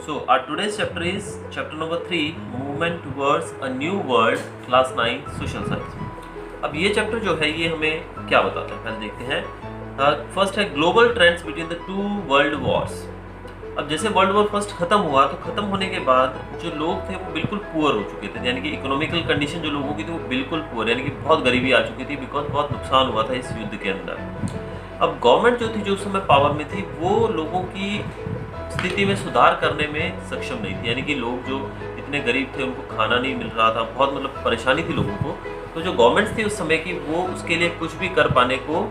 So our today's chapter is chapter number 3, Movement Towards a New World, Class 9 Social Science. अब ये chapter जो है ये हमें क्या बताता है, पहले देखते हैं। फर्स्ट है global trends between the two world Wars. अब जैसे वर्ल्ड वॉर फर्स्ट खत्म हुआ तो खत्म होने के बाद जो लोग थे वो बिल्कुल पुअर हो चुके थे, यानी कि इकोनॉमिकल कंडीशन जो लोगों की थी वो बिल्कुल पुअर, यानी कि बहुत गरीबी आ चुकी थी, बिकॉज बहुत नुकसान हुआ था इस युद्ध के अंदर। अब गवर्नमेंट जो थी, जो उस समय पावर में थी, वो लोगों की स्थिति में सुधार करने में सक्षम नहीं थी, यानी कि लोग जो इतने गरीब थे उनको खाना नहीं मिल रहा था, बहुत मतलब परेशानी थी लोगों को। तो जो गवर्नमेंट थी उस समय की वो उसके लिए कुछ भी कर पाने को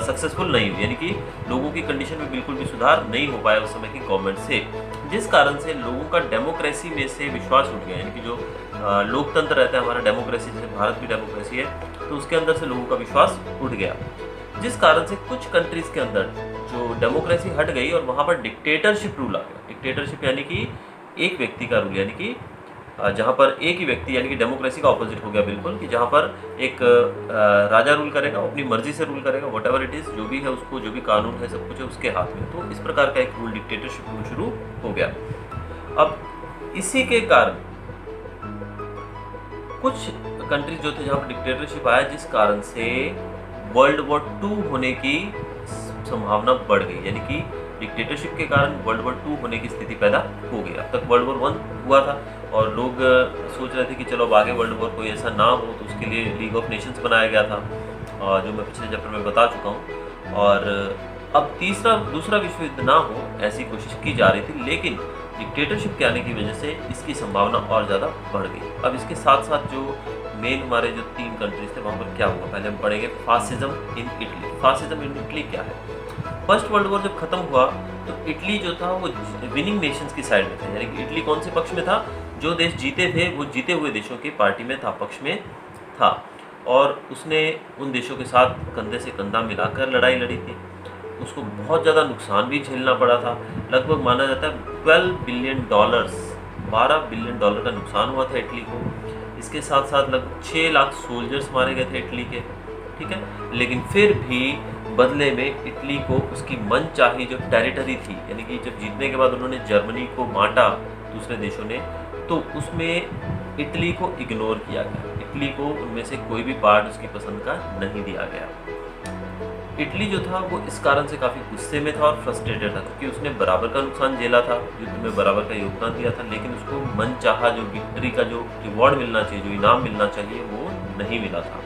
सक्सेसफुल नहीं हुई, यानी कि लोगों की कंडीशन में बिल्कुल भी सुधार नहीं हो पाया उस समय की गवर्नमेंट से, जिस कारण से लोगों का डेमोक्रेसी में से विश्वास उठ गया, यानी कि जो लोकतंत्र रहता है हमारा, डेमोक्रेसी, जैसे भारत की डेमोक्रेसी है, तो उसके अंदर से लोगों का विश्वास उठ गया, जिस कारण से कुछ कंट्रीज़ के अंदर जो डेमोक्रेसी हट गई और वहाँ पर डिक्टेटरशिप रूल आ गया। डिक्टेटरशिप यानी कि एक व्यक्ति का रूल, यानी कि जहाँ पर एक ही व्यक्ति, यानी कि डेमोक्रेसी का ऑपोजिट हो गया बिल्कुल, कि जहाँ पर एक राजा रूल करेगा, अपनी मर्जी से रूल करेगा, वट एवर इट इज़, जो भी है उसको, जो भी कानून है सब कुछ है उसके हाथ में। तो इस प्रकार का एक रूल, डिक्टेटरशिप रूल शुरू हो गया। अब इसी के कारण कुछ कंट्रीज जो थे जहाँ पर डिक्टेटरशिप आया, जिस कारण से वर्ल्ड वॉर 2 होने की संभावना बढ़ गई, यानी कि डिक्टेटरशिप के कारण वर्ल्ड वॉर 2 होने की स्थिति पैदा हो गई। अब तक वर्ल्ड वॉर 1 हुआ था और लोग सोच रहे थे कि चलो अब आगे वर्ल्ड वॉर कोई ऐसा ना हो, तो उसके लिए लीग ऑफ नेशंस बनाया गया था, जो मैं पिछले चैप्टर में बता चुका हूँ। और अब दूसरा विश्व युद्ध ना हो ऐसी कोशिश की जा रही थी, लेकिन डिक्टेटरशिप के आने की वजह से इसकी संभावना और ज़्यादा बढ़ गई। अब इसके साथ साथ जो मेन हमारे जो 3 कंट्रीज थे वहाँ पर क्या हुआ, पहले हम पढ़ेंगे fascism in Italy. Fascism in Italy क्या है? फर्स्ट वर्ल्ड वॉर जब खत्म हुआ तो इटली जो था वो विनिंग नेशंस की साइड में था, यानी कि इटली कौन से पक्ष में था? जो देश जीते थे वो जीते हुए देशों की पार्टी में था, पक्ष में था, और उसने उन देशों के साथ कंधे से कंधा मिलाकर लड़ाई लड़ी थी। उसको बहुत ज़्यादा नुकसान भी झेलना पड़ा था, लगभग माना जाता है 12 बिलियन डॉलर्स, 12 बिलियन डॉलर का नुकसान हुआ था इटली को। इसके साथ साथ लगभग 6 लाख सोल्जर्स मारे गए थे इटली के, ठीक है। लेकिन फिर भी बदले में इटली को उसकी मनचाही जो टेरिटरी थी, यानी कि जब जीतने के बाद उन्होंने जर्मनी को बांटा दूसरे देशों ने, तो उसमें इटली को इग्नोर किया गया। इटली को उनमें से कोई भी पार्ट उसकी पसंद का नहीं दिया गया। इटली जो था वो इस कारण से काफ़ी गुस्से में था और फ्रस्ट्रेटेड था, क्योंकि उसने बराबर का नुकसान झेला था, युद्ध में बराबर का योगदान दिया था, लेकिन उसको मनचाहा जो विक्ट्री का जो रिवॉर्ड मिलना चाहिए, जो इनाम मिलना चाहिए, वो नहीं मिला था।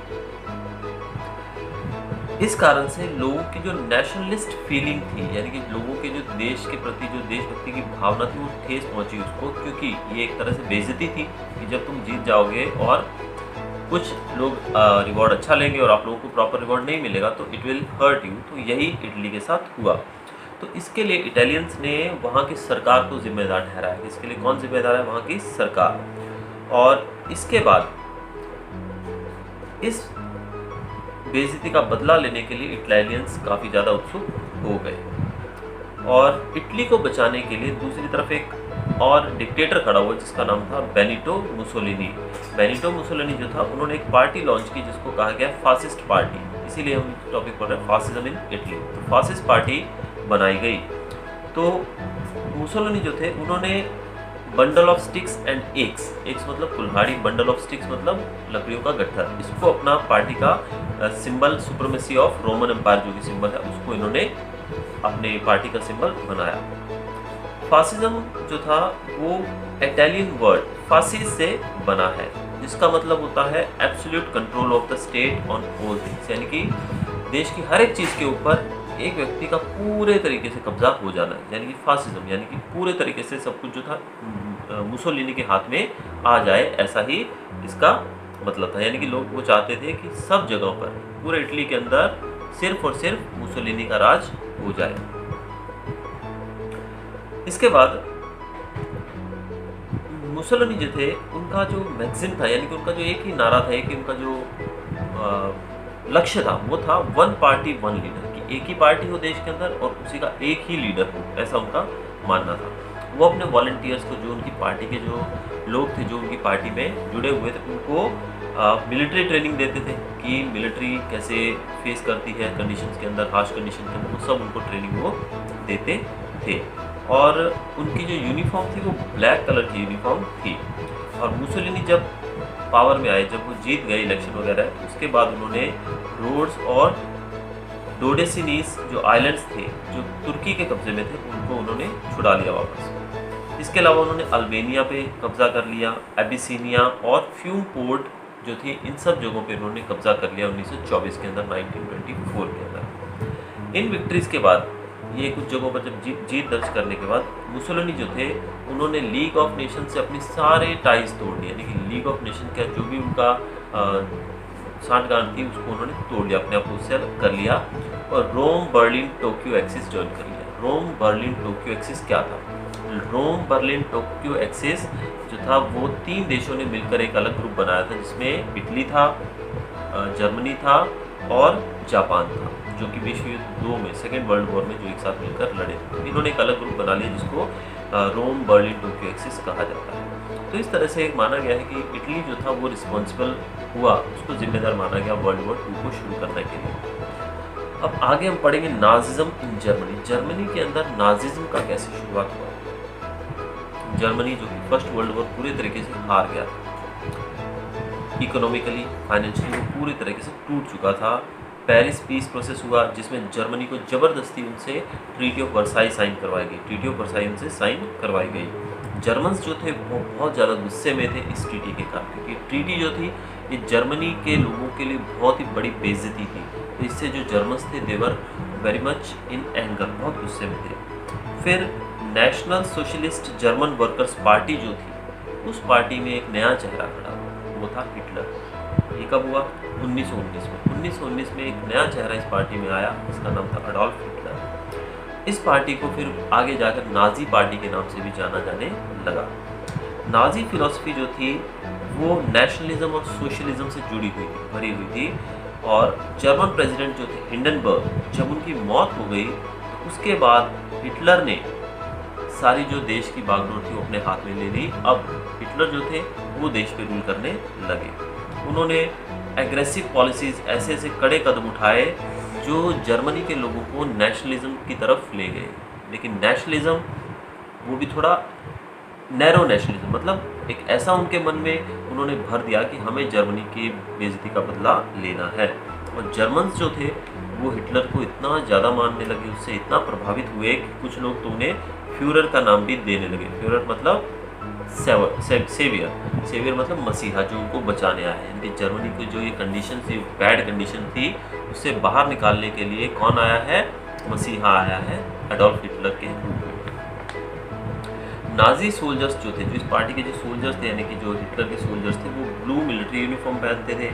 इस कारण से लोगों की जो नेशनलिस्ट फीलिंग थी, यानी कि लोगों के जो देश के प्रति जो देशभक्ति की भावना थी, वो ठेस पहुंची उसको, क्योंकि ये एक तरह से बेइज्जती थी कि जब तुम जीत जाओगे और कुछ लोग रिवॉर्ड अच्छा लेंगे और आप लोगों को प्रॉपर रिवॉर्ड नहीं मिलेगा, तो इट विल हर्ट यू। तो यही इटली के साथ हुआ। तो इसके लिए इटालियंस ने वहाँ की सरकार को जिम्मेदार ठहराया। इसके लिए कौन जिम्मेदार है? वहाँ की सरकार। और इसके बाद इस बेइज्जती का बदला लेने के लिए इटालियंस काफ़ी ज़्यादा उत्सुक हो गए, और इटली को बचाने के लिए दूसरी तरफ एक और डिक्टेटर खड़ा हुआ जिसका नाम था बेनिटो मुसोलिनी। बेनिटो मुसोलिनी जो था, उन्होंने एक पार्टी लॉन्च की जिसको कहा गया फासिस्ट पार्टी, इसीलिए हम टॉपिक पढ़ रहे हैं फासिज्म इन इटली। तो फासिस्ट पार्टी बनाई गई। तो मुसोलिनी जो थे, उन्होंने bundle of sticks and x, x मतलब कुल्हाड़ी, बंडल ऑफ स्टिक्स मतलब लकड़ियों का गट्ठर, इसको अपना पार्टी का symbol, supremacy of Roman empire जो भी सिंबल है, उसको इन्होंने अपने पार्टी का सिंबल बनाया। फासिज्म जो था वो इटालियन वर्ड फासिस से बना है, जिसका मतलब होता है absolute control of the state on all things, यानी कि देश की हर एक चीज़ के ऊपर एक व्यक्ति का पूरे तरीके से कब्जा हो जाना है, यानी कि फासिज्म, यानी कि पूरे तरीके से सब कुछ जो था मुसोलिनी के हाथ में आ जाए, ऐसा ही इसका मतलब था। यानी कि लोग वो चाहते थे कि सब जगहों पर, पूरे इटली के अंदर सिर्फ और सिर्फ मुसोलिनी का राज हो जाए। इसके बाद मुसोलिनी जो थे, उनका जो मैगजीन था, यानी कि उनका जो एक ही नारा था, एक ही उनका जो लक्ष्य था, वो था 1 पार्टी 1 लीडर, कि एक ही पार्टी हो देश के अंदर और उसी का एक ही लीडर हो, ऐसा उनका मानना था। वो अपने वॉलंटियर्स को, जो उनकी पार्टी के जो लोग थे, जो उनकी पार्टी में जुड़े हुए थे, उनको मिलिट्री ट्रेनिंग देते थे कि मिलिट्री कैसे फेस करती है कंडीशंस के अंदर, हार्श कंडीशन के अंदर, वो सब उनको ट्रेनिंग वो देते थे। और उनकी जो यूनिफॉर्म थी वो ब्लैक कलर की यूनिफॉर्म थी। और मुसोलिनी जब पावर में आए, जब वो जीत गए इलेक्शन वगैरह, उसके बाद उन्होंने रोड्स और डोडेसिनीस जो आइलैंड्स थे जो तुर्की के कब्जे में थे उनको उन्होंने छुड़ा लिया वापस। इसके अलावा उन्होंने अल्बेनिया पे कब्जा कर लिया, एबिसिनिया और फ्यूम पोर्ट जो थी, इन सब जगहों पे उन्होंने कब्जा कर लिया 1924 के अंदर, 1924 के अंदर। इन विक्ट्रीज के बाद, ये कुछ जगहों पर जब जीत दर्ज करने के बाद, मुसोलिनी जो थे उन्होंने लीग ऑफ नेशन से अपनी सारे टाइज तोड़ दिए, यानी कि लीग ऑफ नेशन का जो भी उनका सांठगांठ थी उसको उन्होंने तोड़ लिया, अपने आप उससे अलग कर लिया और Rome Berlin Tokyo Axis join कर लिया। रोम बर्लिन टोक्यो एक्सिस क्या था? रोम बर्लिन टोक्यो एक्सिस जो था वो 3 देशों ने मिलकर एक अलग ग्रुप बनाया था, जिसमें इटली था, जर्मनी था और जापान था, जो कि विश्व युद्ध 2 में, सेकेंड वर्ल्ड वॉर में जो एक साथ मिलकर लड़े थे। इन्होंने एक अलग ग्रुप बना लिया जिसको रोम बर्लिन टोक्यो एक्सिस कहा जाता है। तो इस तरह से माना गया है कि इटली जो था वो रिस्पॉन्सिबल हुआ, उसको जिम्मेदार माना गया वर्ल्ड वॉर 2 को शुरू करने के लिए। अब आगे हम पढ़ेंगे नाजिज्म इन जर्मनी। जर्मनी के अंदर नाजिज्म का कैसे शुरुआत हुआ। जर्मनी जो कि फर्स्ट वर्ल्ड वॉर पूरे तरीके से हार गया, इकोनॉमिकली, फाइनेंशियली वो पूरी तरीके से टूट चुका था। पेरिस पीस प्रोसेस हुआ जिसमें जर्मनी को ज़बरदस्ती उनसे ट्रीटी ऑफ वर्साई साइन करवाई गई, ट्रीटी ऑफ वर्साई उनसे साइन करवाई गई। जर्मन्स जो थे वो बहुत ज़्यादा गुस्से में थे इस ट्रीटी के कारण, क्योंकि ट्रीटी जो थी ये जर्मनी के लोगों के लिए बहुत ही बड़ी बेइज्जती थी। तो इससे जो जर्मन्स थे they were very much in anger, बहुत गुस्से में थे। फिर national socialist German workers party जो थी, उस पार्टी में एक नया चेहरा खड़ा, वो था हिटलर। ये कब हुआ? 1919 में। 1919 में एक नया चेहरा इस पार्टी में आया, इसका नाम था अडोल्फ हिटलर। इस पार्टी को फिर आगे जाकर नाजी पार्टी के नाम से भी जाना जाने लगा। नाजी फिलॉसफी जो थी वो नेशनलिज्म और सोशलिज्म से जुड़ी हुई थी, भरी हुई थी। और जर्मन प्रेसिडेंट जो थे हिंडनबर्ग, जब उनकी मौत हो गई तो उसके बाद हिटलर ने सारी जो देश की बागडोर थी वो अपने हाथ में ले ली। अब हिटलर जो थे वो देश पे रूल करने लगे। उन्होंने एग्रेसिव पॉलिसीज़, ऐसे ऐसे कड़े कदम उठाए जो जर्मनी के लोगों को नेशनलिज्म की तरफ ले गए। लेकिन नेशनलिज्म वो भी थोड़ा नैरो नेशनलिज्म, मतलब एक ऐसा उनके मन में उन्होंने भर दिया कि हमें जर्मनी की बेइज्जती का बदला लेना है। और जर्मन्स जो थे वो हिटलर को इतना ज़्यादा मानने लगे, उससे इतना प्रभावित हुए कि कुछ लोग तो उन्हें फ्यूरर का नाम भी देने लगे। फ्यूरर मतलब सेवियर मतलब मसीहा, जो उनको बचाने आया है। यानी जर्मनी की जो ये कंडीशन थी, बैड कंडीशन थी, उससे बाहर निकालने के लिए कौन आया है? मसीहा आया है एडोल्फ हिटलर के रूप में। नाजी सोल्जर्स जो थे, जो इस पार्टी के जो सोल्जर्स थे, यानी कि जो हिटलर के सोल्जर्स थे, वो ब्लू मिलिट्री यूनिफॉर्म पहनते थे,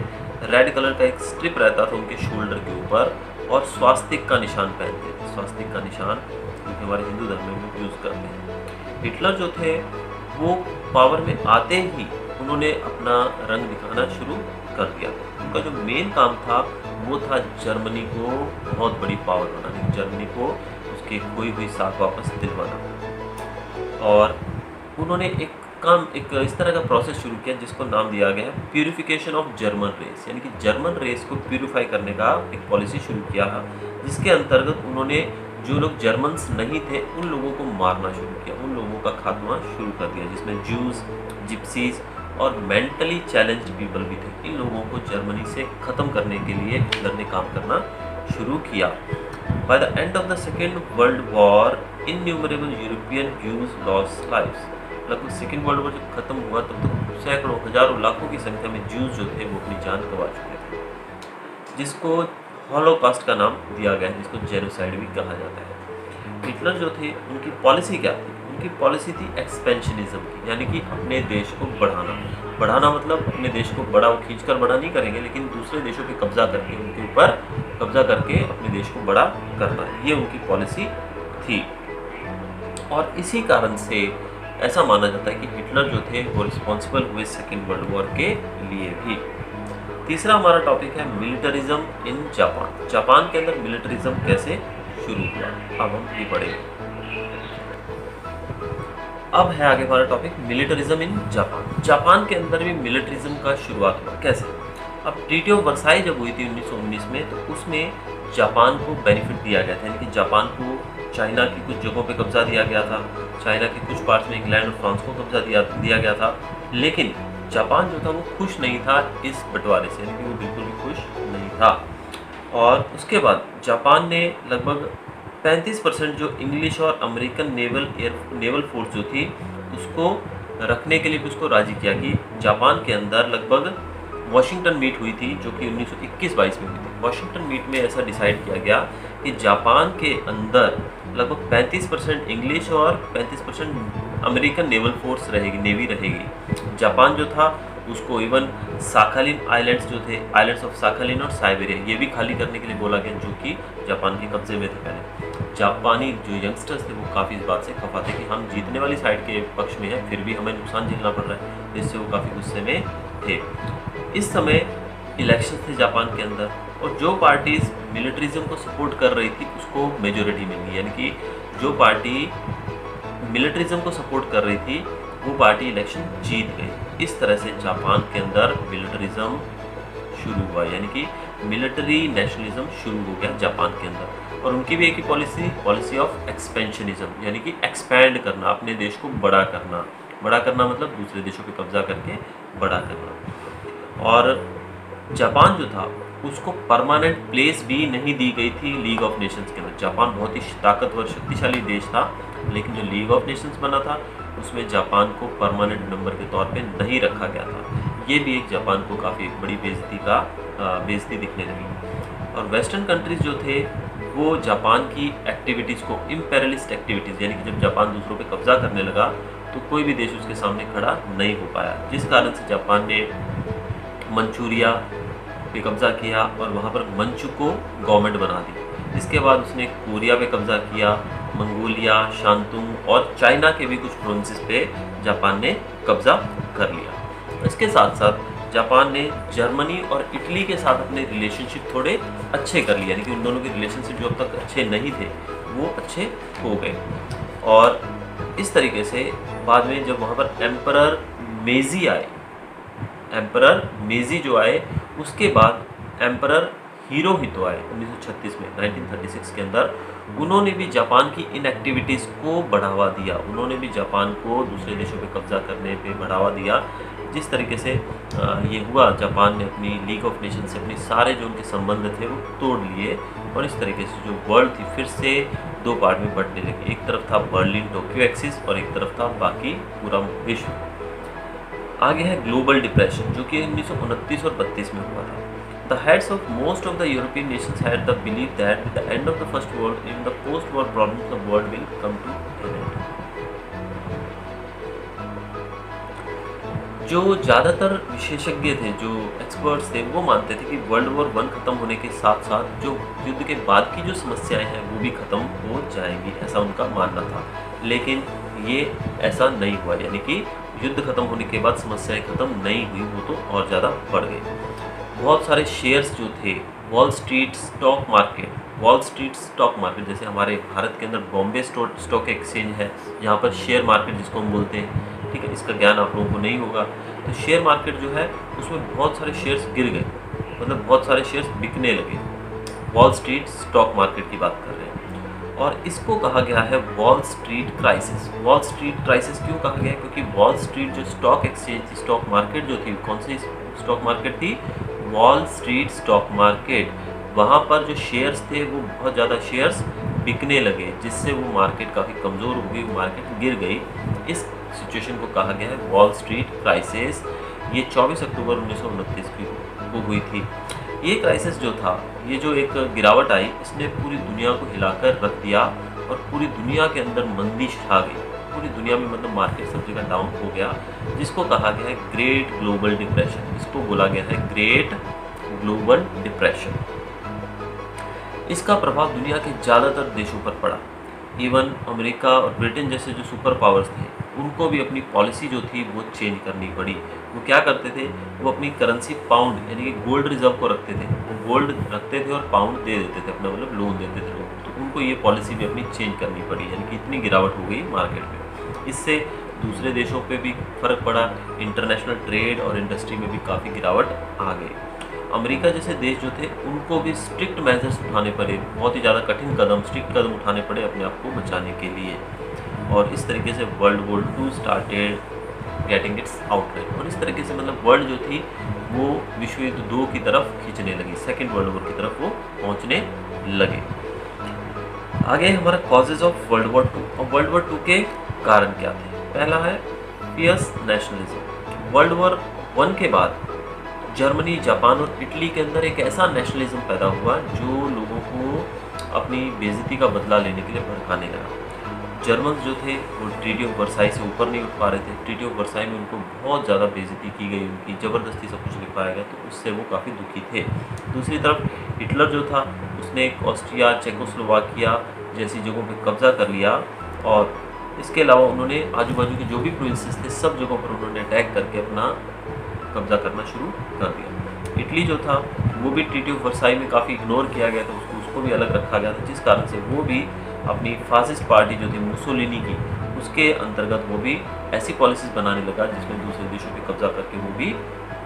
रेड कलर का एक स्ट्रिप रहता था उनके शोल्डर के ऊपर, और स्वास्तिक का निशान पहनते थे। स्वास्तिक का निशान जो कि हमारे हिंदू धर्म में भी यूज़ करते हैं। हिटलर जो थे वो पावर में आते ही उन्होंने अपना रंग दिखाना शुरू कर दिया। उनका जो मेन काम था वो था जर्मनी को बहुत बड़ी पावर बनाने, जर्मनी को उसकी खोई हुई साख वापस दिलवाना। और उन्होंने एक इस तरह का प्रोसेस शुरू किया जिसको नाम दिया गया है प्यूरिफिकेशन ऑफ जर्मन रेस, यानी कि जर्मन रेस को प्यूरिफाई करने का एक पॉलिसी शुरू किया है, जिसके अंतर्गत उन्होंने जो लोग जर्मन्स नहीं थे उन लोगों को मारना शुरू किया, उन लोगों का खात्मा शुरू कर दिया, जिसमें ज्यूज, जिप्सीज और मेंटली चैलेंज्ड पीपल भी थे। इन लोगों को जर्मनी से ख़त्म करने के लिए हिटलर ने काम करना शुरू किया। By the end of the second world war innumerable European Jews lost lives. लगभग सेकेंड वर्ल्ड वॉर जब खत्म हुआ तब तो सैकड़ों, हजारों, लाखों की संख्या में ज्यूज जो थे वो अपनी जान गंवा चुके थे, जिसको हॉलोकास्ट का नाम दिया गया है, जिसको जेनोसाइड भी कहा जाता है। हिटलर जो थे उनकी पॉलिसी क्या थी? उनकी पॉलिसी थी एक्सपेंशनिज्म की, यानी कि अपने देश को बढ़ाना मतलब अपने देश को बड़ा, वो खींचकर बड़ा नहीं करेंगे, लेकिन दूसरे देशों पे कब्जा करके, उनके ऊपर कब्जा करके अपने देश को बड़ा करना, ये उनकी पॉलिसी थी। और इसी कारण से ऐसा माना जाता है कि हिटलर जो थे वो रिस्पॉन्सिबल हुए सेकेंड वर्ल्ड वॉर के लिए भी। तीसरा हमारा टॉपिक है मिलिटरिज्म इन जापान। जापान के अंदर मिलिटरिज्म कैसे शुरू हुआ, अब हम ये पढ़ेंगे। अब है आगे हमारा topic militarism in Japan. Japan के अंदर भी मिलिटरिज्म का शुरुआत हुआ कैसे? अब ट्रीटी ऑफ वर्साई जब हुई थी 1919 में, तो उसमें जापान को बेनिफिट दिया गया था, यानी कि जापान को चाइना की कुछ जगहों पे कब्जा दिया गया था, चाइना के कुछ पार्ट्स में इंग्लैंड और फ्रांस को कब्जा दिया गया था। लेकिन जापान जो था वो खुश नहीं था इस बंटवारे से, यानी कि वो बिल्कुल भी खुश नहीं था। और उसके बाद जापान ने लगभग 35% जो इंग्लिश और अमेरिकन नेवल फोर्स जो थी उसको रखने के लिए भी उसको राजी किया कि जापान के अंदर लगभग वॉशिंगटन मीट हुई थी जो कि 1921-22 में हुई थी। वॉशिंगटन मीट में ऐसा डिसाइड किया गया कि जापान के अंदर लगभग 35% इंग्लिश और 35% अमेरिकन नेवल फोर्स रहेगी, नेवी रहेगी। जापान जो था उसको इवन साखालिन आइलैंड्स जो थे, आइलैंड्स ऑफ साखालिन और साइबेरिया, ये भी खाली करने के लिए बोला गया जो कि जापान के कब्जे में थे पहले। जापानी जो यंगस्टर्स थे वो काफ़ी इस बात से खफा थे कि हम जीतने वाली साइड के पक्ष में हैं, फिर भी हमें नुकसान झेलना पड़ रहा है, जिससे वो काफ़ी गुस्से में थे। इस समय इलेक्शन थे जापान के अंदर और जो पार्टीज मिलिट्रिज्म को सपोर्ट कर रही थी उसको मेजोरिटी मिली, यानी कि जो पार्टी मिलिट्रिज्म को सपोर्ट कर रही थी वो पार्टी इलेक्शन जीत गई। इस तरह से जापान के अंदर मिलिट्रिज्म शुरू हुआ, यानी कि मिलिट्री नेशनलिज्म शुरू हो गया जापान के अंदर। और उनकी भी एक ही पॉलिसी ऑफ एक्सपेंशनिज्म, यानी कि एक्सपैंड करना, अपने देश को बड़ा करना। बड़ा करना मतलब दूसरे देशों पे कब्जा करके बड़ा करना। और जापान जो था उसको परमानेंट प्लेस भी नहीं दी गई थी लीग ऑफ नेशंस के अंदर। जापान बहुत ही ताकतवर शक्तिशाली देश था, लेकिन जो लीग ऑफ नेशंस बना था उसमें जापान को परमानेंट मेंबर के तौर पे नहीं रखा गया था। ये भी एक जापान को काफ़ी बड़ी बेइज्जती दिखने लगी। और वेस्टर्न कंट्रीज़ जो थे वो जापान की एक्टिविटीज़ को इम्पेरियलिस्ट एक्टिविटीज़, यानी कि जब जापान दूसरों पे कब्जा करने लगा तो कोई भी देश उसके सामने खड़ा नहीं हो पाया, जिस कारण से जापान ने मंचूरिया पे कब्जा किया और वहाँ पर मंचू को गवर्नमेंट बना दी। इसके बाद उसने कोरिया पे कब्जा किया, मंगोलिया, शांतुंग और चाइना के भी कुछ प्रोविंसेस पे जापान ने कब्जा कर लिया। इसके साथ साथ जापान ने जर्मनी और इटली के साथ अपने रिलेशनशिप थोड़े अच्छे कर लिए, यानी कि उन दोनों के रिलेशनशिप जो अब तक अच्छे नहीं थे वो अच्छे हो गए। और इस तरीके से बाद में जब वहाँ पर एम्परर मेजी जो आए उसके बाद एम्परर हिरोहितो आए 1936 में, 1936 के अंदर उन्होंने भी जापान की इन एक्टिविटीज़ को बढ़ावा दिया। उन्होंने भी जापान को दूसरे देशों पे कब्जा करने पे बढ़ावा दिया। जिस तरीके से ये हुआ, जापान ने अपनी लीग ऑफ नेशन से अपने सारे जो उनके संबंध थे वो तोड़ लिए और इस तरीके से जो वर्ल्ड थी फिर से दो पार्ट में बंटने लगी। एक तरफ था बर्लिन टोक्यो एक्सिस और एक तरफ था बाकी पूरा विश्व। आगे है ग्लोबल डिप्रेशन जो कि 1929 और 32 में हुआ था। The heads of most of the European nations had the belief that with the end of the First World, even the post-war problems of the world will come to an end. जो ज़्यादातर विशेषज्ञ थे, जो experts थे, वो मानते थे कि वर्ल्ड वॉर 1 खत्म होने के साथ साथ जो युद्ध के बाद की जो समस्याएं हैं वो भी खत्म हो जाएंगी, ऐसा उनका मानना था। लेकिन ये ऐसा नहीं हुआ, यानी कि युद्ध खत्म होने के बाद समस्याएं खत्म नहीं हुई, वो तो और ज़्यादा बढ़ गई। बहुत सारे शेयर्स जो थे, वॉल स्ट्रीट स्टॉक मार्केट जैसे हमारे भारत के अंदर बॉम्बे स्टॉक एक्सचेंज है, जहाँ पर शेयर मार्केट जिसको हम बोलते हैं, ठीक है, इसका ज्ञान आप लोगों को नहीं होगा। तो शेयर मार्केट जो है उसमें बहुत सारे शेयर्स गिर गए, मतलब बहुत सारे शेयर्स बिकने लगे। वॉल स्ट्रीट स्टॉक मार्केट की बात कर रहे हैं और इसको कहा गया है wall street crisis. Wall street crisis क्यों कहा गया है? क्योंकि वॉल स्ट्रीट जो स्टॉक एक्सचेंज थी, स्टॉक मार्केट जो थी, कौन सी स्टॉक मार्केट थी? Wall street stock market. वहाँ पर जो शेयर्स थे वो बहुत ज़्यादा शेयर्स बिकने लगे, जिससे वो मार्केट काफ़ी कमज़ोर हो गई, मार्केट गिर गई। इस सिचुएशन को कहा गया है वॉल स्ट्रीट क्राइसिस। ये 24 अक्टूबर 1929 को हुई थी। ये क्राइसिस जो था, ये जो एक गिरावट आई, इसने पूरी दुनिया को हिलाकर रख दिया और पूरी दुनिया के अंदर मंदी छा गई। पूरी दुनिया में मतलब मार्केट सब जगह डाउन हो गया, जिसको कहा गया है ग्रेट ग्लोबल डिप्रेशन। इसको बोला गया है ग्रेट ग्लोबल डिप्रेशन। इसका प्रभाव दुनिया के ज़्यादातर देशों पर पड़ा। इवन अमेरिका और ब्रिटेन जैसे जो सुपर पावर्स थे उनको भी अपनी पॉलिसी जो थी वो चेंज करनी पड़ी। वो क्या करते थे? वो अपनी करेंसी पाउंड यानी कि गोल्ड रिजर्व को रखते थे। वो गोल्ड रखते थे और पाउंड दे देते थे, अपना मतलब लोन देते थे लोग। तो उनको ये पॉलिसी भी अपनी चेंज करनी पड़ी, यानी कि इतनी गिरावट हो गई मार्केट में। इससे दूसरे देशों पे भी फ़र्क पड़ा, इंटरनेशनल ट्रेड और इंडस्ट्री में भी काफ़ी गिरावट आ गई। अमेरिका जैसे देश जो थे उनको भी स्ट्रिक्ट मेजर्स उठाने पड़े, बहुत ही ज़्यादा कठिन कदम, स्ट्रिक्ट कदम उठाने पड़े अपने आप को बचाने के लिए। और इस तरीके से world war two started getting its outline. और इस तरीके से मतलब वर्ल्ड जो थी वो विश्व युद्ध 2 की तरफ खींचने लगी, सेकेंड वर्ल्ड वॉर की तरफ वो पहुंचने लगे। आगे हमारा causes of world war two. और वर्ल्ड वॉर टू के कारण क्या थे? पहला है फियर्स नेशनलिज्म। वर्ल्ड वॉर 1 के बाद जर्मनी, जापान और इटली के अंदर एक ऐसा नेशनलिज्म पैदा हुआ जो लोगों को अपनी बेइज्जती का बदला लेने के लिए भड़काने लगा। जर्मन्स जो थे वो ट्रीटी ऑफ वर्साई से ऊपर नहीं उठ पा रहे थे। ट्रीटी ऑफ वर्साई में उनको बहुत ज़्यादा बेइज्जती की गई, उनकी ज़बरदस्ती सब कुछ लिखवाया गया, तो उससे वो काफ़ी दुखी थे। दूसरी तरफ हिटलर जो था उसने ऑस्ट्रिया, चेकोस्लोवाकिया जैसी जगहों पे कब्जा कर लिया और इसके अलावा उन्होंने आजू बाजू के जो भी प्रोविंसेस थे सब जगहों पर उन्होंने अटैक करके अपना कब्जा करना शुरू कर दिया। इटली जो था वो भी ट्रीटी ऑफ वर्साई में काफ़ी इग्नोर किया गया था, उसको भी अलग रखा गया था, जिस कारण से वो भी अपनी फासिस्ट पार्टी जो थी मुसोलिनी की, उसके अंतर्गत वो भी ऐसी पॉलिसीज़ बनाने लगा जिसमें दूसरे देशों पे कब्जा करके वो भी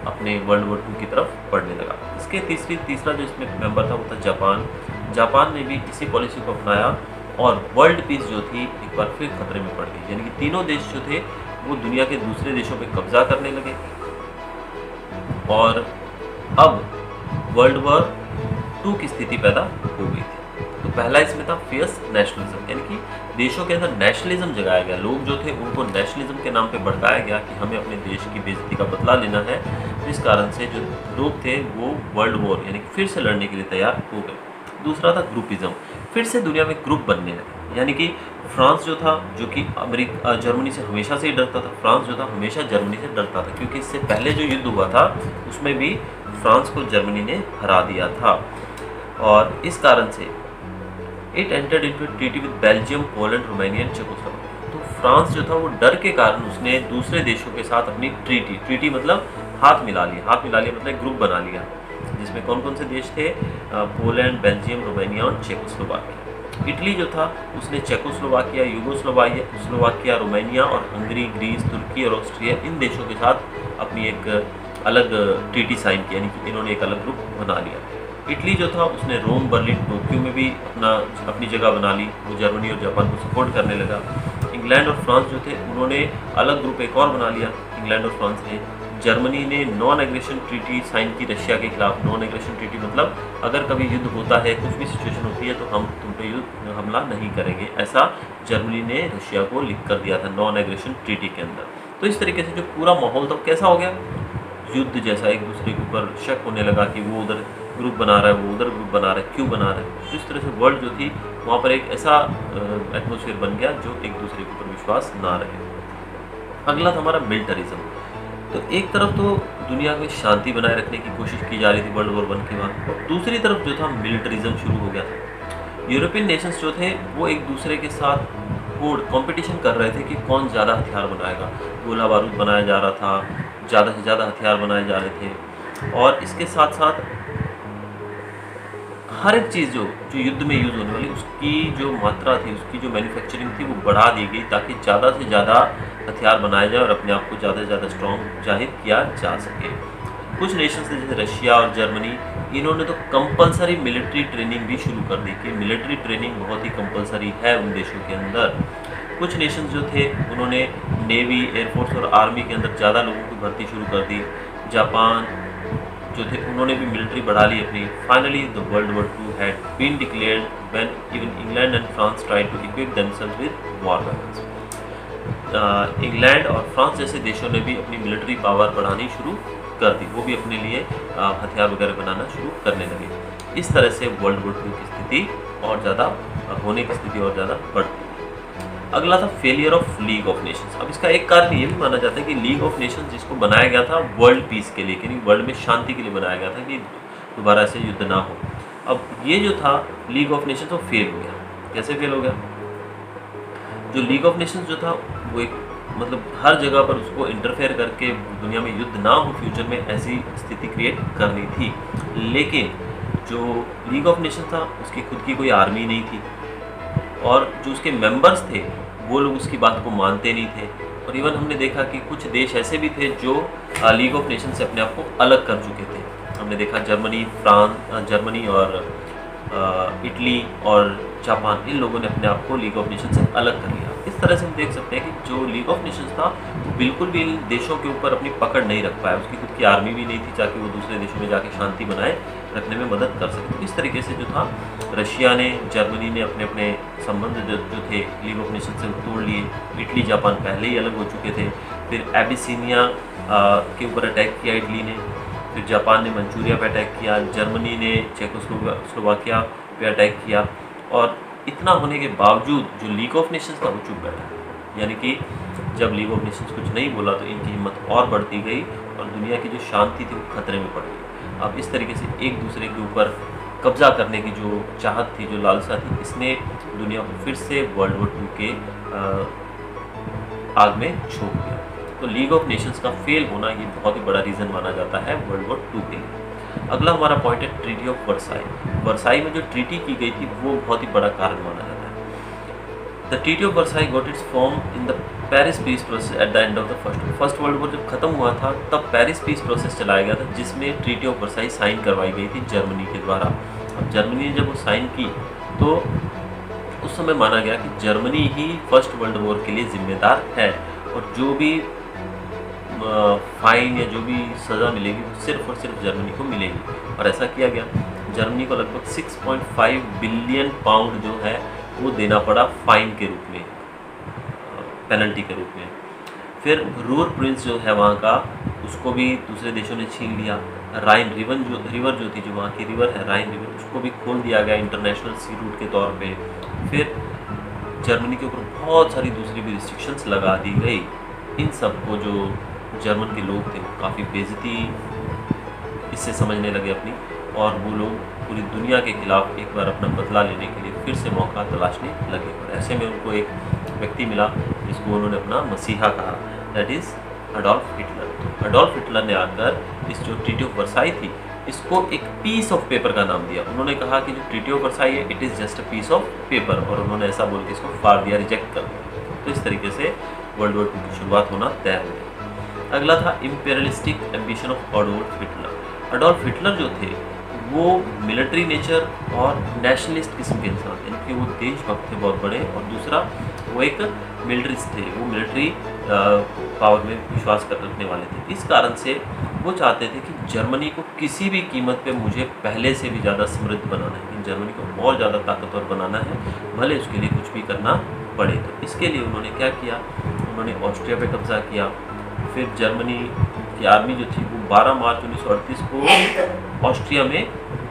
अपने वर्ल्ड वॉर 2 की तरफ बढ़ने लगा। इसके तीसरा जो इसमें मेंबर था वो था जापान। जापान ने भी इसी पॉलिसी को अपनाया और वर्ल्ड पीस जो थी एक बार फिर खतरे में पड़ गई, यानी कि तीनों देश जो थे वो दुनिया के दूसरे देशों पे कब्जा करने लगे और अब वर्ल्ड वॉर 2 की स्थिति पैदा हो गई थी। तो पहला इसमें था फियर्स नेशनलिज्म, यानी कि देशों के अंदर नेशनलिज्म जगाया गया। लोग जो थे उनको नेशनलिज्म के नाम पे भड़काया गया कि हमें अपने देश की बेइज्जती का बदला लेना है, जिस कारण से जो लोग थे वो वर्ल्ड वॉर यानी कि फिर से लड़ने के लिए तैयार हो गए। दूसरा था ग्रुपिज्म, फिर से दुनिया में ग्रुप बनने लगे, यानी कि फ्रांस जो था, जो कि जर्मनी से हमेशा से ही डरता था, फ्रांस जो था हमेशा जर्मनी से डरता था क्योंकि इससे पहले जो युद्ध हुआ था उसमें भी फ्रांस को जर्मनी ने हरा दिया था। और इस कारण से it entered into treaty with Belgium, Poland, Romania and Czechoslovakia. तो फ्रांस जो था वो डर के कारण उसने दूसरे देशों के साथ अपनी ट्रीटी मतलब हाथ मिला लिया मतलब ग्रुप बना लिया, जिसमें कौन कौन से देश थे? पोलैंड, बेल्जियम, रोमानिया और चेकोस्लोवाकिया। इटली जो था उसने चेकोस्लोवाकिया, यूगोस्लोवाकिया, रोमानिया और हंगरी, ग्रीस, तुर्की और ऑस्ट्रिया इन देशों के साथ अपनी एक अलग ट्रीटी साइन की, यानी कि इन्होंने एक अलग ग्रुप बना लिया। इटली जो था उसने रोम, बर्लिन, टोक्यो में भी अपनी जगह बना ली, वो जर्मनी और जापान को सपोर्ट करने लगा। इंग्लैंड और फ्रांस जो थे उन्होंने अलग ग्रुप एक और बना लिया, इंग्लैंड और फ्रांस ने। जर्मनी ने नॉन एग्रेशन ट्रीटी साइन की रशिया के खिलाफ। नॉन एग्रेशन ट्रीटी मतलब अगर कभी युद्ध होता है, कुछ भी सिचुएशन होती है तो हम तुम पे युद्ध हमला नहीं करेंगे, ऐसा जर्मनी ने रशिया को लिख कर दिया था नॉन एग्रेशन ट्रीटी के अंदर। तो इस तरीके से जो पूरा माहौल था कैसा हो गया? युद्ध जैसा, एक दूसरे के ऊपर शक होने लगा कि वो उधर ग्रुप बना रहा है, वो उधर ग्रुप बना रहा है, क्यों बना रहा है। तो इस तरह से वर्ल्ड जो थी वहाँ पर एक ऐसा एटमोसफियर बन गया जो एक दूसरे के ऊपर विश्वास ना रहे। अगला था हमारा मिलिटरिज्म। तो एक तरफ तो दुनिया में शांति बनाए रखने की कोशिश की जा रही थी वर्ल्ड वॉर 1 के बाद, दूसरी तरफ जो था मिलिटरिज्म शुरू हो गया था। यूरोपियन नेशंस जो थे वो एक दूसरे के साथ कंपटीशन कर रहे थे कि कौन ज़्यादा हथियार बनाएगा। गोला बारूद बनाया जा रहा था, ज़्यादा से ज़्यादा हथियार बनाए जा रहे थे और इसके साथ साथ हर एक चीज़ जो युद्ध में यूज़ होने वाली उसकी जो मात्रा थी, उसकी जो मैन्युफैक्चरिंग थी वो बढ़ा दी गई ताकि ज़्यादा से ज़्यादा हथियार बनाए जाए और अपने आप को ज़्यादा से ज़्यादा स्ट्रॉन्ग जाहिर किया जा सके। कुछ नेशंस जैसे रशिया और जर्मनी, इन्होंने तो कंपलसरी मिलिट्री ट्रेनिंग भी शुरू कर दी कि मिलिट्री ट्रेनिंग बहुत ही कंपलसरी है उन देशों के अंदर। कुछ नेशंस जो थे उन्होंने नेवी, एयरफोर्स और आर्मी के अंदर ज़्यादा लोगों की भर्ती शुरू कर दी। जापान जो थे उन्होंने भी मिलिट्री बढ़ा ली अपनी। Finally the world war 2 had been declared when even England and France tried to equip themselves with war weapons. England और फ्रांस जैसे देशों ने भी अपनी मिलिट्री पावर बढ़ानी शुरू कर दी, वो भी अपने लिए हथियार वगैरह बनाना शुरू करने लगे। इस तरह से वर्ल्ड वॉर 2 की स्थिति और ज़्यादा होने की स्थिति और ज़्यादा बढ़ती है। अगला था failure of league of Nations. अब इसका एक कारण ये भी माना जाता है कि लीग ऑफ नेशंस जिसको बनाया गया था वर्ल्ड पीस के लिए, यानी वर्ल्ड में शांति के लिए बनाया गया था कि दोबारा ऐसे युद्ध ना हो। अब ये जो था लीग ऑफ नेशंस वो फेल हो गया। कैसे फेल हो गया? जो लीग ऑफ नेशंस जो था वो एक मतलब हर जगह पर उसको इंटरफेयर करके दुनिया में युद्ध ना हो फ्यूचर में, ऐसी स्थिति क्रिएट करनी थी। लेकिन जो लीग ऑफ नेशंस था उसकी खुद की कोई आर्मी नहीं थी और जो उसके मेंबर्स थे वो लोग उसकी बात को मानते नहीं थे। और इवन हमने देखा कि कुछ देश ऐसे भी थे जो लीग ऑफ नेशन से अपने आप को अलग कर चुके थे। हमने देखा जर्मनी और इटली और जापान, इन लोगों ने अपने आप को लीग ऑफ नेशन से अलग कर लिया। इस तरह से हम देख सकते हैं कि जो लीग ऑफ नेशंस था वो बिल्कुल भी इन देशों के ऊपर अपनी पकड़ नहीं रख पाया, उसकी खुद की आर्मी भी नहीं थी ताकि वो दूसरे देशों में जाके शांति बनाए रखने में मदद कर सके। तो इस तरीके से जो था रशिया ने, जर्मनी ने अपने अपने संबंध जो थे लीग ऑफ नेशन से तोड़ लिए। इटली जापान पहले ही अलग हो चुके थे। फिर एबिसिनिया के ऊपर अटैक किया इटली ने, फिर जापान ने मंचूरिया पे अटैक किया, जर्मनी ने चेकोस्लोवाकिया पे अटैक किया। और इतना होने के बावजूद जो लीग ऑफ नेशंस था वो चुप बैठा। यानी कि जब लीग ऑफ नेशंस कुछ नहीं बोला तो इनकी हिम्मत और बढ़ती गई और दुनिया की जो शांति थी वो खतरे में पड़ गई। अब इस तरीके से एक दूसरे के ऊपर कब्जा करने की जो चाहत थी, जो लालसा थी, इसने दुनिया को फिर से वर्ल्ड वॉर 2 के आग में झोंक दिया। तो लीग ऑफ नेशंस का फेल होना ये बहुत ही बड़ा रीज़न माना जाता है वर्ल्ड वॉर 2 के लिए। अगला हमारा पॉइंट है ट्रीटी ऑफ वर्साई। वर्साई में जो ट्रीटी की गई थी वो बहुत ही बड़ा कारण माना जाता है। The treaty of Versailles got its form in the Paris peace process at the end of the first world war. जब खत्म हुआ था तब पेरिस पीस प्रोसेस चलाया गया था, जिसमें ट्रीटी ऑफ वर्साई साइन करवाई गई थी जर्मनी के द्वारा। अब जर्मनी ने जब वो साइन की तो उस समय माना गया कि जर्मनी ही फर्स्ट वर्ल्ड वॉर के लिए जिम्मेदार है और जो भी फाइन या जो भी सज़ा मिलेगी वो सिर्फ और सिर्फ जर्मनी को मिलेगी। और ऐसा किया गया। जर्मनी को लगभग 6.5 बिलियन पाउंड जो है वो देना पड़ा फाइन के रूप में, पेनल्टी के रूप में। फिर रूर प्रिंस जो है वहाँ का, उसको भी दूसरे देशों ने छीन लिया। राइन रिवर जो थी, जो वहाँ की रिवर है राइन रिवर, उसको भी खोल दिया गया इंटरनेशनल सी रूट के तौर पे। फिर जर्मनी के ऊपर बहुत सारी दूसरी भी रिस्ट्रिक्शंस लगा दी गई। इन सब को जो जर्मन के लोग थे वो काफ़ी बेइज्जती इससे समझने लगे अपनी, और वो लोग पूरी दुनिया के खिलाफ एक बार अपना बदला लेने के लिए फिर से मौका तलाशने लगे। और ऐसे में उनको एक व्यक्ति मिला जिसको उन्होंने अपना मसीहा कहा, दैट इज़ अडोल्फ हिटलर। तो अडोल्फ हिटलर ने आकर इस जो ट्रीटी ऑफ वर्साई थी इसको एक पीस ऑफ पेपर का नाम दिया। उन्होंने कहा कि जो ट्रीटी ऑफ वर्साई है it is just a piece of paper, और उन्होंने ऐसा बोल के इसको फाड़ दिया, रिजेक्ट कर दिया। तो इस तरीके से वर्ल्ड वॉर 2 की शुरुआत होना तय हो गई। अगला था imperialistic ambition of Adolf Hitler. Adolf Hitler जो थे वो मिलिट्री नेचर और नेशनलिस्ट किस्म के इंसान थे, यानी कि वो देशभक्त थे बहुत बड़े, और दूसरा वो एक मिलिट्रिस्ट थे, वो मिलिट्री पावर में विश्वास रखने वाले थे। इस कारण से वो चाहते थे कि जर्मनी को किसी भी कीमत पे मुझे पहले से भी ज़्यादा समृद्ध बनाना है, जर्मनी को और ज़्यादा ताकतवर बनाना है, भले उसके लिए कुछ भी करना पड़े। तो इसके लिए उन्होंने क्या किया, उन्होंने ऑस्ट्रिया पे कब्जा किया। फिर जर्मनी की आर्मी जो थी वो 12 मार्च 1938 को ऑस्ट्रिया में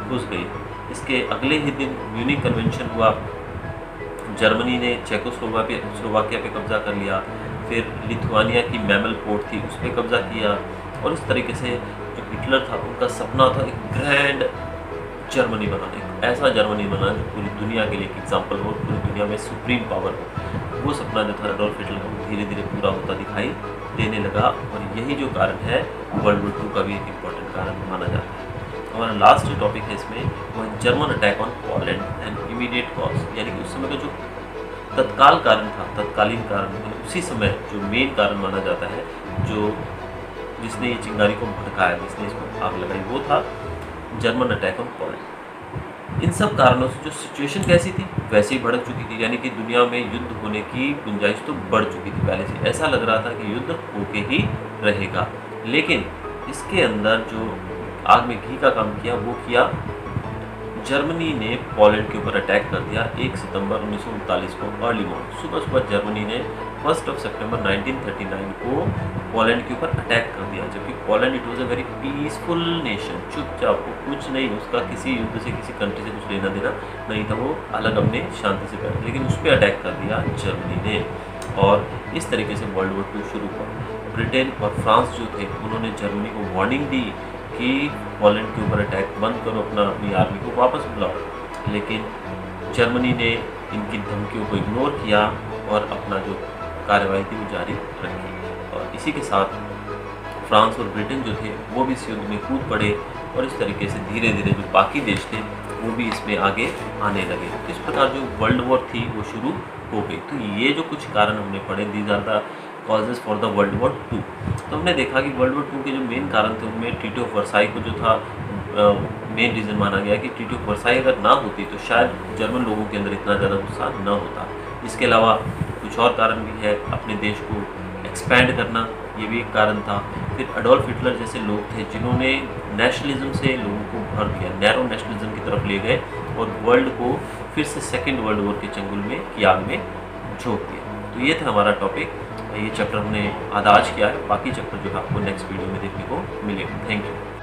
घुस गई। इसके अगले ही दिन म्यूनिक कन्वेंशन हुआ, जर्मनी ने चेकोस्लोवाकिया पे कब्जा कर लिया। फिर लिथुआनिया की मैमल पोर्ट थी उस पर कब्जा किया। और इस तरीके से जो हिटलर था उनका सपना था एक ग्रैंड जर्मनी बनाना, एक ऐसा जर्मनी बनाना जो पूरी दुनिया के लिए एक एग्जाम्पल हो, पूरी दुनिया में सुप्रीम पावर हो। वो सपना जो था एडोल्फ हिटलर का धीरे धीरे पूरा होता दिखाई देने लगा, और यही जो कारण है वर्ल्ड वॉर 2 का भी एक इम्पॉर्टेंट कारण माना जाता है। हमारा लास्ट जो टॉपिक है इसमें वो है German attack on Poland and immediate cause, यानी कि उस समय का जो तत्काल कारण था, तत्कालीन कारण, उसी समय जो मेन कारण माना जाता है, जो जिसने ये चिंगारी को भड़काया, जिसने इसको आग लगाई, वो था जर्मन अटैक ऑन पोलैंड। इन सब कारणों से जो सिचुएशन कैसी थी वैसे ही भड़क चुकी थी, यानी कि दुनिया में युद्ध होने की गुंजाइश तो बढ़ चुकी थी पहले से। ऐसा लग रहा था कि युद्ध होके ही रहेगा, लेकिन इसके अंदर जो आग में घी का काम किया वो किया जर्मनी ने पोलैंड के ऊपर अटैक कर दिया 1 सितंबर 1939 को अर्ली मॉर्निंग। सुबह जर्मनी ने 1 सितंबर 1939 को पोलैंड के ऊपर अटैक कर दिया, जबकि Poland it was a very peaceful nation, चुपचाप, वो कुछ नहीं, उसका किसी युद्ध से किसी कंट्री से कुछ लेना देना नहीं था, वो अलग अपने शांति से बैठा, लेकिन उस पर अटैक कर दिया जर्मनी ने। और इस तरीके से वर्ल्ड वॉर 2 शुरू हुआ। ब्रिटेन और फ्रांस जो थे उन्होंने जर्मनी को वार्निंग दी कि पोलैंड के ऊपर अटैक बंद करो, अपनी आर्मी को वापस बुलाओ, लेकिन जर्मनी ने इनकी धमकियों को इग्नोर किया और अपना जो कार्रवाई थी वो जारी रखी। और इसी के साथ फ्रांस और ब्रिटेन जो थे वो भी इस युद्ध में कूद पड़े, और इस तरीके से धीरे धीरे जो बाकी देश थे वो भी इसमें आगे आने लगे। इस प्रकार जो वर्ल्ड वॉर थी वो शुरू हो गई। तो ये जो कुछ कारण हमने पढ़े, these are the causes for the world war 2। तो हमने देखा कि वर्ल्ड वॉर 2 के जो मेन कारण थे उनमें ट्रीटी ऑफ वर्साई को जो था मेन रीज़न माना गया कि ट्रीटी ऑफ वर्साई अगर ना होती तो शायद जर्मन लोगों के अंदर इतना ज़्यादा गुस्सा न होता। इसके अलावा कुछ और कारण भी है, अपने देश को एक्सपैंड करना, ये भी एक कारण था। फिर अडोल्फ हिटलर जैसे लोग थे जिन्होंने नेशनलिज्म से लोगों को भर दिया, नैरो नेशनलिज्म की तरफ ले गए और वर्ल्ड को फिर से सेकेंड वर्ल्ड वॉर के चंगुल में की आग में झोंक दिया। तो ये था हमारा टॉपिक, ये चैप्टर हमने आधा आज किया है, बाकी चैप्टर जो है आपको नेक्स्ट वीडियो में देखने को मिलेगा। Thank you.